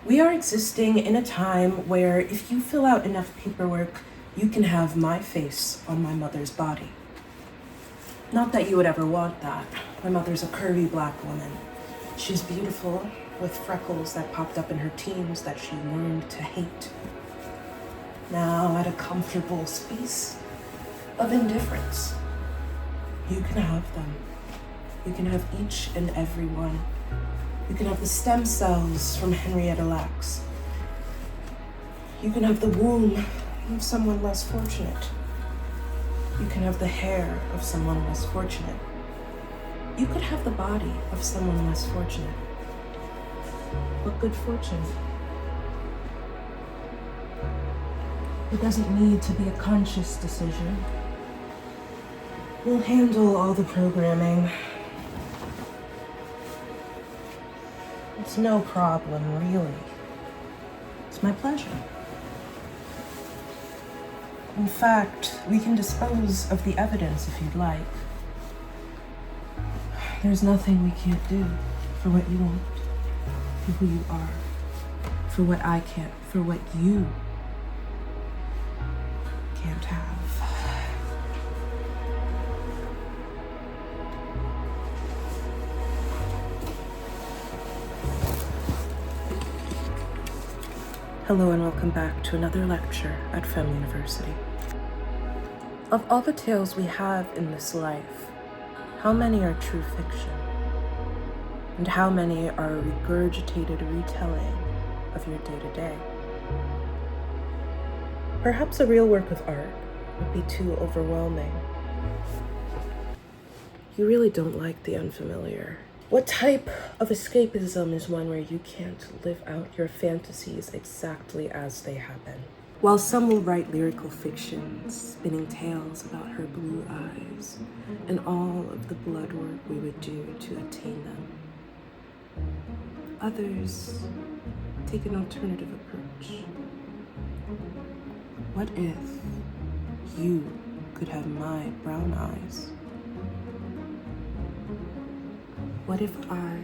We are existing in a time where if you fill out enough paperwork, you can have my face on my mother's body. Not that you would ever want that. My mother's a curvy Black woman. She's beautiful, with freckles that popped up in her teens that she learned to hate. Now at a comfortable space of indifference, you can have them. You can have each and every one. You can have the stem cells from Henrietta Lacks. You can have the womb of someone less fortunate. You can have the hair of someone less fortunate. You could have the body of someone less fortunate. But good fortune. It doesn't need to be a conscious decision. We'll handle all the programming. It's no problem, really. It's my pleasure. In fact, we can dispose of the evidence if you'd like. There's nothing we can't do for what you want, for who you are, for what I can't, for what you can't have. Hello and welcome back to another lecture at Fem University. Of all the tales we have in this life, how many are true fiction? And how many are a regurgitated retelling of your day-to-day? Perhaps a real work of art would be too overwhelming. You really don't like the unfamiliar. What type of escapism is one where you can't live out your fantasies exactly as they happen? While some will write lyrical fiction, spinning tales about her blue eyes and all of the blood work we would do to attain them, others take an alternative approach. What if you could have my brown eyes? What if I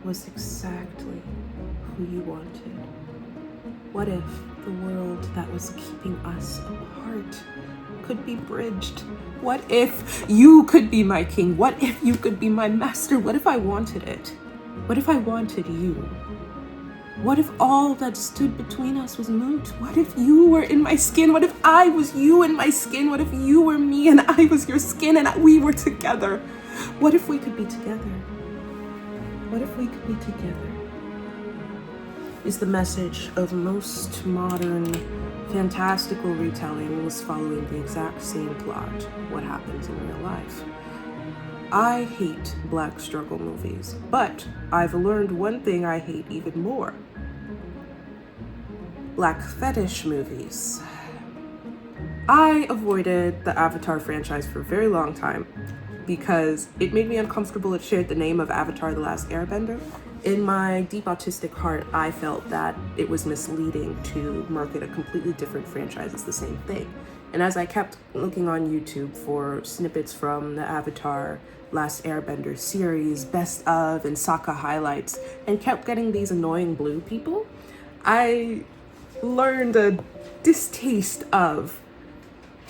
was exactly who you wanted? What if the world that was keeping us apart could be bridged? What if you could be my king? What if you could be my master? What if I wanted it? What if I wanted you? What if all that stood between us was moot? What if you were in my skin? What if I was you in my skin? What if you were me and I was your skin and we were together? What if we could be together? What if we could be together? Is the message of most modern fantastical retelling was following the exact same plot, what happens in real life. I hate Black struggle movies, but I've learned one thing I hate even more. Black fetish movies. I avoided the Avatar franchise for a very long time because it made me uncomfortable. It shared the name of Avatar: The Last Airbender. In my deep autistic heart, I felt that it was misleading to market a completely different franchise as the same thing. And as I kept looking on YouTube for snippets from the Avatar Last Airbender series, best of and Sokka highlights, and kept getting these annoying blue people, I learned a distaste of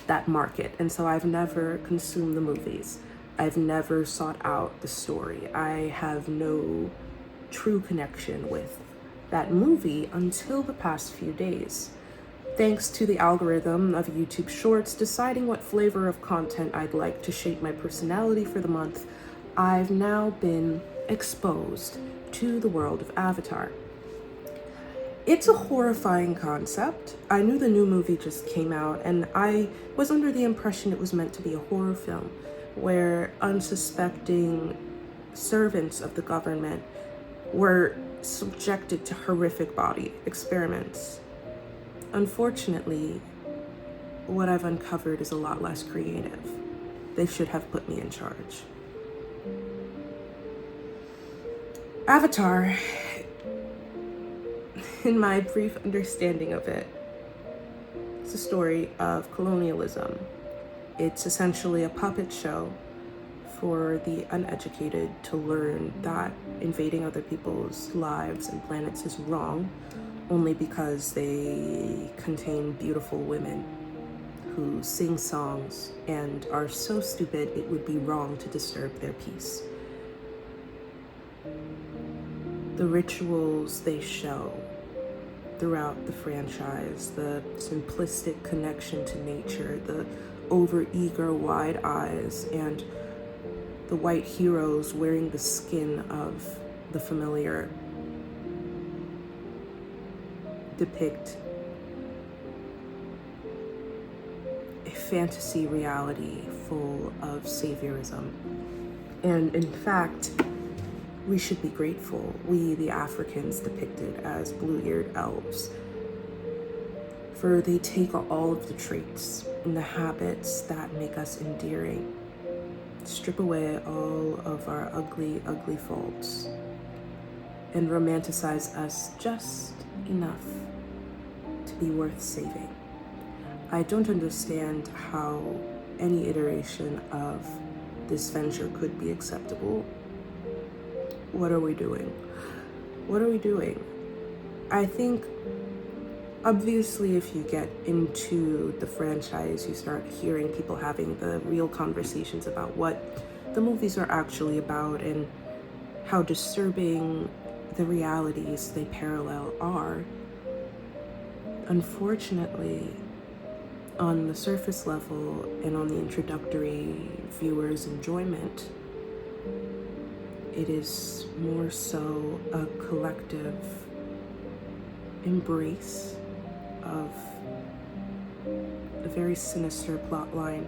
that market. And so I've never consumed the movies. I've never sought out the story. I have no true connection with that movie until the past few days. Thanks to the algorithm of YouTube Shorts deciding what flavor of content I'd like to shape my personality for the month, I've now been exposed to the world of Avatar. It's a horrifying concept. I knew the new movie just came out and I was under the impression it was meant to be a horror film where unsuspecting servants of the government were subjected to horrific body experiments. Unfortunately, what I've uncovered is a lot less creative. They should have put me in charge. Avatar, in my brief understanding of it, it's a story of colonialism. It's essentially a puppet show for the uneducated to learn that invading other people's lives and planets is wrong only because they contain beautiful women who sing songs and are so stupid it would be wrong to disturb their peace. The rituals they show throughout the franchise, the simplistic connection to nature, the overeager wide eyes, and the white heroes wearing the skin of the familiar depict a fantasy reality full of saviorism. And in fact, we should be grateful, we the Africans depicted as blue-eared elves, for they take all of the traits and the habits that make us endearing, strip away all of our ugly, ugly faults, and romanticize us just enough to be worth saving. I don't understand how any iteration of this venture could be acceptable. What are we doing? What are we doing? I think, obviously, if you get into the franchise, you start hearing people having the real conversations about what the movies are actually about and how disturbing the realities they parallel are. Unfortunately, on the surface level and on the introductory viewer's enjoyment, it is more so a collective embrace of a very sinister plot line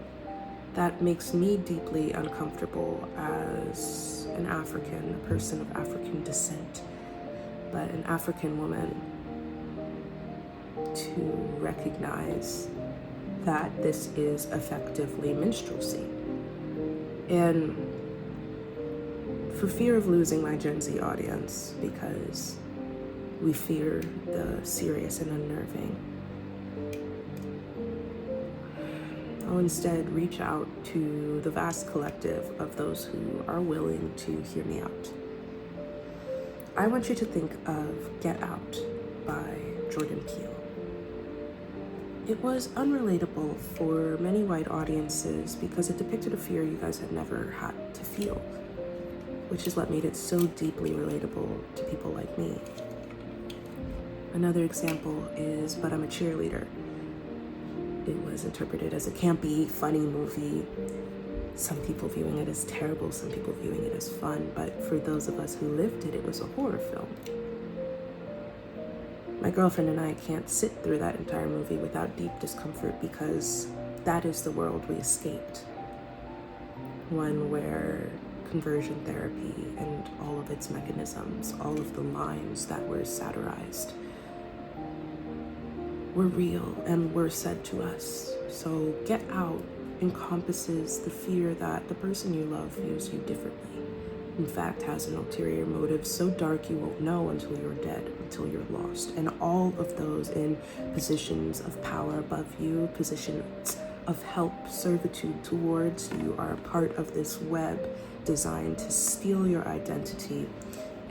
that makes me deeply uncomfortable as an African, a person of African descent, but an African woman, to recognize that this is effectively minstrelsy. And for fear of losing my Gen Z audience, because we fear the serious and unnerving, I'll instead reach out to the vast collective of those who are willing to hear me out. I want you to think of Get Out by Jordan Peele. It was unrelatable for many white audiences because it depicted a fear you guys had never had to feel, which is what made it so deeply relatable to people like me. Another example is But I'm a Cheerleader. It was interpreted as a campy, funny movie. Some people viewing it as terrible, some people viewing it as fun, but for those of us who lived it, it was a horror film. My girlfriend and I can't sit through that entire movie without deep discomfort because that is the world we escaped. One where conversion therapy and all of its mechanisms, all of the lines that were satirized, were real and were said to us. So Get Out encompasses the fear that the person you love views you differently. In fact, has an ulterior motive so dark you won't know until you're dead, until you're lost. And all of those in positions of power above you, positions of help, servitude towards you, are a part of this web designed to steal your identity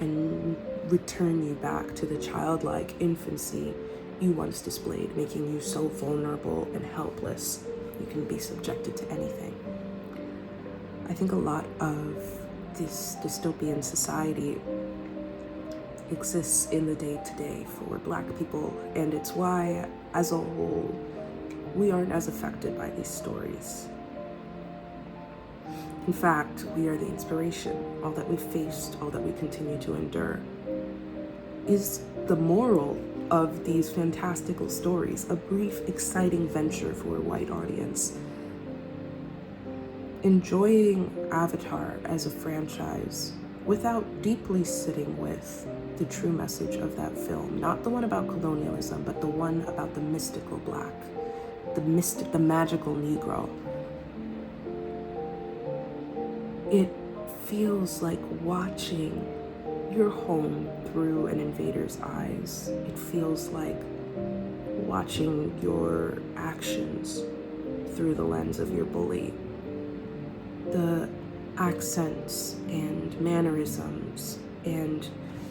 and return you back to the childlike infancy you once displayed, making you so vulnerable and helpless you can be subjected to anything. I think a lot of this dystopian society exists in the day-to-day for Black people, and it's why, as a whole, we aren't as affected by these stories. In fact, we are the inspiration. All that we've faced, all that we continue to endure, is the moral of these fantastical stories, a brief, exciting venture for a white audience. Enjoying Avatar as a franchise without deeply sitting with the true message of that film, not the one about colonialism, but the one about the mystical Black, the magical Negro. It feels like watching your home through an invader's eyes. It feels like watching your actions through the lens of your bully. The accents and mannerisms and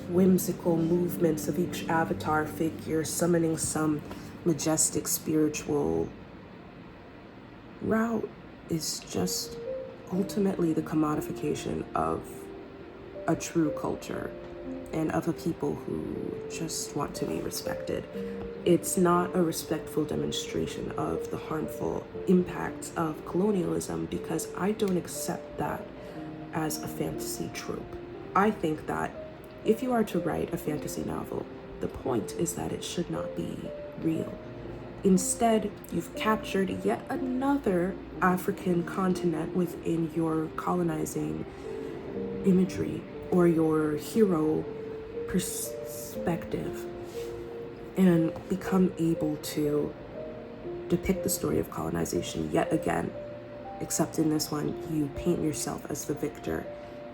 whimsical movements of each avatar figure summoning some majestic spiritual route is just ultimately the commodification of a true culture and of a people who just want to be respected. It's not a respectful demonstration of the harmful impacts of colonialism, because I don't accept that as a fantasy trope. I think that if you are to write a fantasy novel, the point is that it should not be real. Instead, you've captured yet another African continent within your colonizing imagery or your hero perspective, and become able to depict the story of colonization yet again, except in this one, you paint yourself as the victor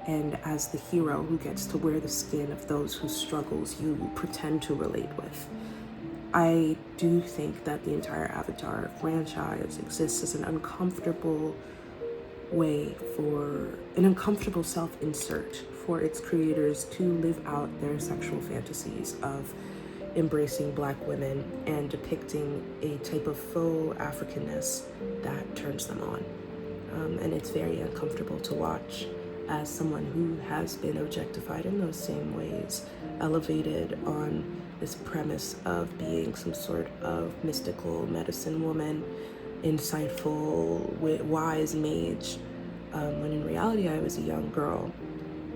and as the hero who gets to wear the skin of those whose struggles you pretend to relate with. I do think that the entire Avatar franchise exists as an uncomfortable self-insert for its creators to live out their sexual fantasies of embracing Black women and depicting a type of faux Africanness that turns them on. And it's very uncomfortable to watch as someone who has been objectified in those same ways, elevated on this premise of being some sort of mystical medicine woman, insightful, wise mage, when in reality I was a young girl.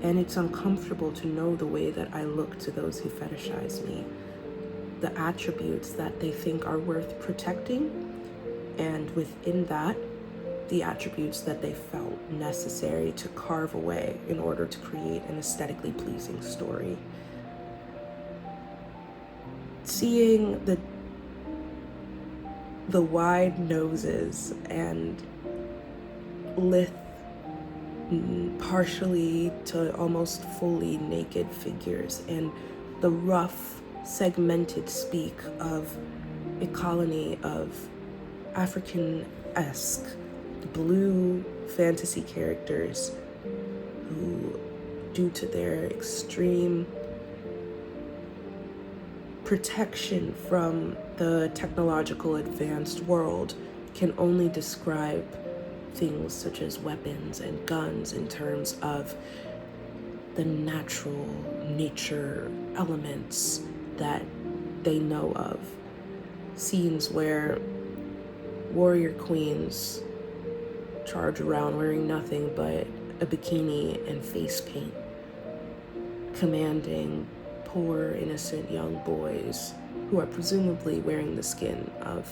And it's uncomfortable to know the way that I look to those who fetishize me, the attributes that they think are worth protecting, and within that, the attributes that they felt necessary to carve away in order to create an aesthetically pleasing story. Seeing the wide noses and lithe, partially to almost fully naked figures, and the rough, segmented speak of a colony of African-esque blue fantasy characters who, due to their extreme protection from the technological advanced world, can only describe things such as weapons and guns in terms of the natural nature elements that they know of. Scenes where warrior queens charge around wearing nothing but a bikini and face paint, commanding poor, innocent young boys who are presumably wearing the skin of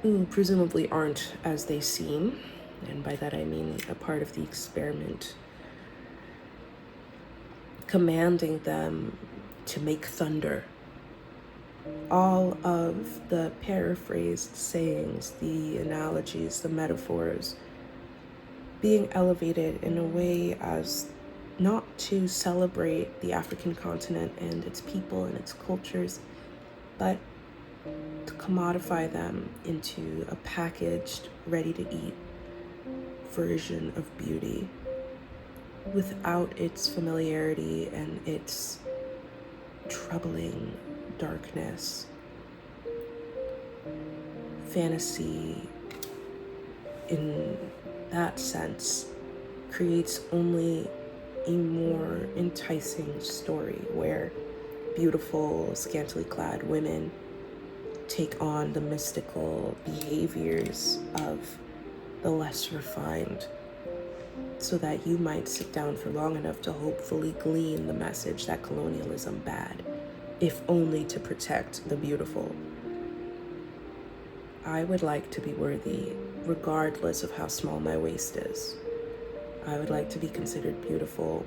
who presumably aren't as they seem, and by that I mean a part of the experiment, commanding them to make thunder. All of the paraphrased sayings, the analogies, the metaphors, being elevated in a way as not to celebrate the African continent and its people and its cultures, but to commodify them into a packaged, ready-to-eat version of beauty without its familiarity and its troubling darkness. Fantasy, in that sense, creates only a more enticing story where beautiful, scantily clad women take on the mystical behaviors of the less refined, so that you might sit down for long enough to hopefully glean the message that colonialism bad, if only to protect the beautiful. I would like to be worthy regardless of how small my waist is. I would like to be considered beautiful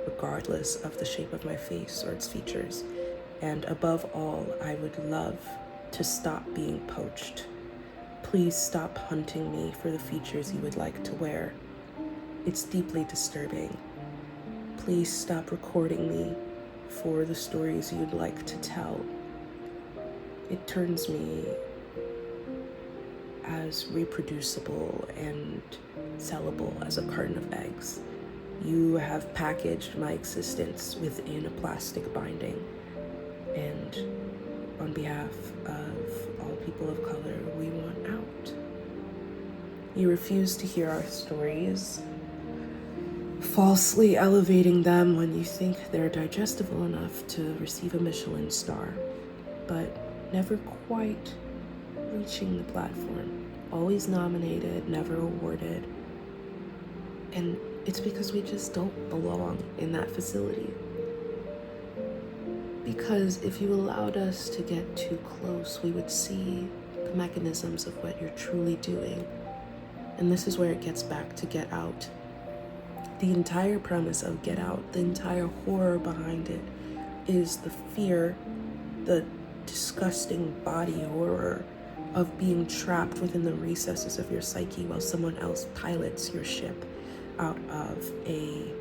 regardless of the shape of my face or its features. And above all, I would love to stop being poached. Please stop hunting me for the features you would like to wear. It's deeply disturbing. Please stop recording me for the stories you'd like to tell. It turns me as reproducible and sellable as a carton of eggs. You have packaged my existence within a plastic binding. And on behalf of all people of color, we want out. You refuse to hear our stories, falsely elevating them when you think they're digestible enough to receive a Michelin star, but never quite reaching the platform. Always nominated, never awarded. And it's because we just don't belong in that facility. Because if you allowed us to get too close, we would see the mechanisms of what you're truly doing. And this is where it gets back to Get Out. The entire premise of Get Out, the entire horror behind it, is the fear, the disgusting body horror of being trapped within the recesses of your psyche while someone else pilots your ship out of a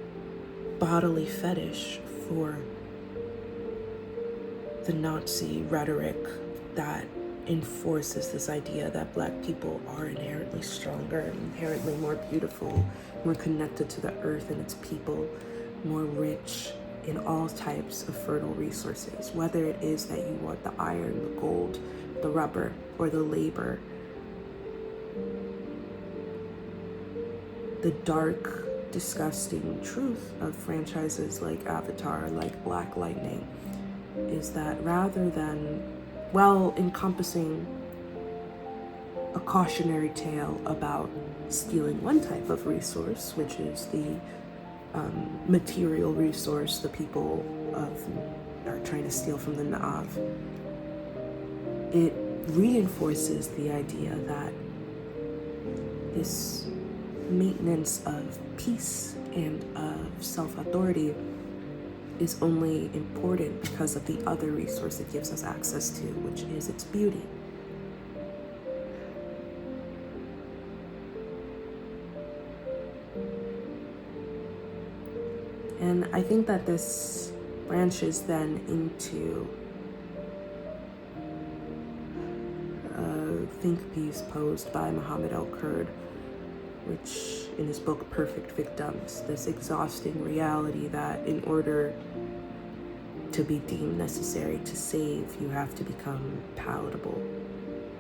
bodily fetish for the Nazi rhetoric that enforces this idea that Black people are inherently stronger, inherently more beautiful, more connected to the earth and its people, more rich in all types of fertile resources, whether it is that you want the iron, the gold, the rubber, or the labor. The dark, disgusting truth of franchises like Avatar, like Black Lightning, is that rather than, well, encompassing a cautionary tale about stealing one type of resource, which is the material resource the people are trying to steal from the Na'av, it reinforces the idea that this maintenance of peace and of self-authority is only important because of the other resource it gives us access to, which is its beauty. And I think that this branches then into a think piece posed by Muhammad El-Kurd, which in his book Perfect Victims, this exhausting reality that in order to be deemed necessary to save, you have to become palatable.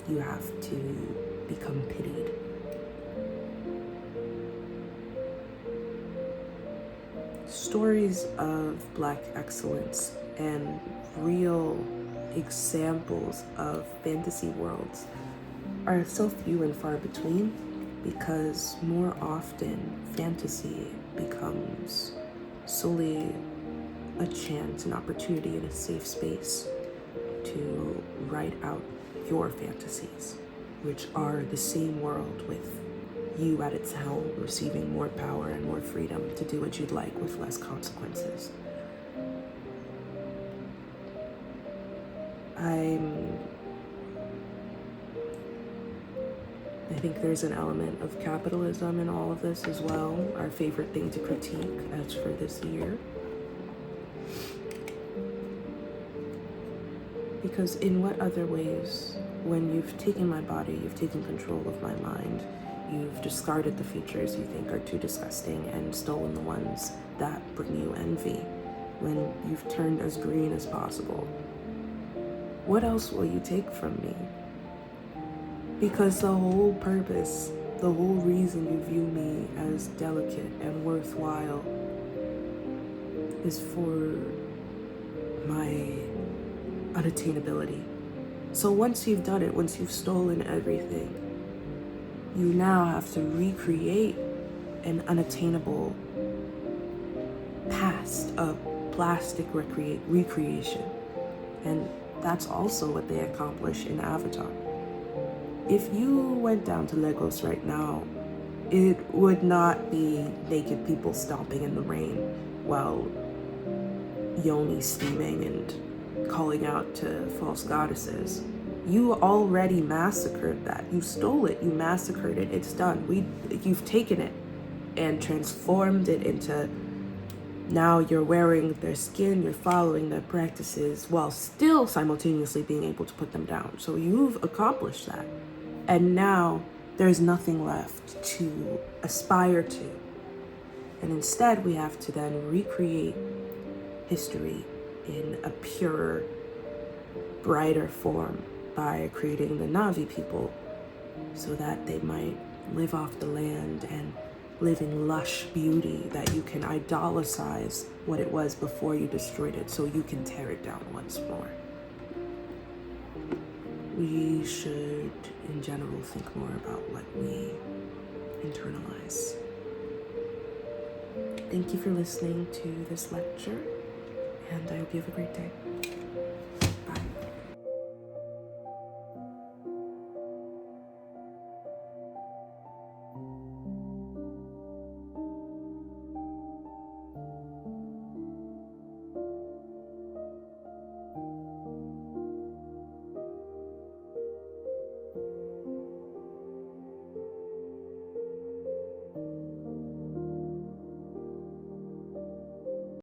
You have to become pitied. Stories of Black excellence and real examples of fantasy worlds are so few and far between, because more often fantasy becomes solely a chance, an opportunity, and a safe space to write out your fantasies, which are the same world with you at its helm, receiving more power and more freedom to do what you'd like with less consequences. I think there's an element of capitalism in all of this as well, our favorite thing to critique as for this year. Because in what other ways, when you've taken my body, you've taken control of my mind, you've discarded the features you think are too disgusting and stolen the ones that bring you envy, when you've turned as green as possible, what else will you take from me? Because the whole purpose, the whole reason you view me as delicate and worthwhile is for my unattainability. So once you've done it, once you've stolen everything, you now have to recreate an unattainable past of plastic recreation. And that's also what they accomplish in Avatar. If you went down to Lagos right now, it would not be naked people stomping in the rain while yoni steaming and calling out to false goddesses. You already massacred that. You stole it. You massacred it. It's done. You've taken it and transformed it into, now you're wearing their skin, you're following their practices while still simultaneously being able to put them down. So you've accomplished that. And now there is nothing left to aspire to. And instead, we have to then recreate history in a purer, brighter form by creating the Na'vi people so that they might live off the land and live in lush beauty, that you can idolatrize what it was before you destroyed it so you can tear it down once more. We should, in general, think more about what we internalize. Thank you for listening to this lecture, and I hope you have a great day.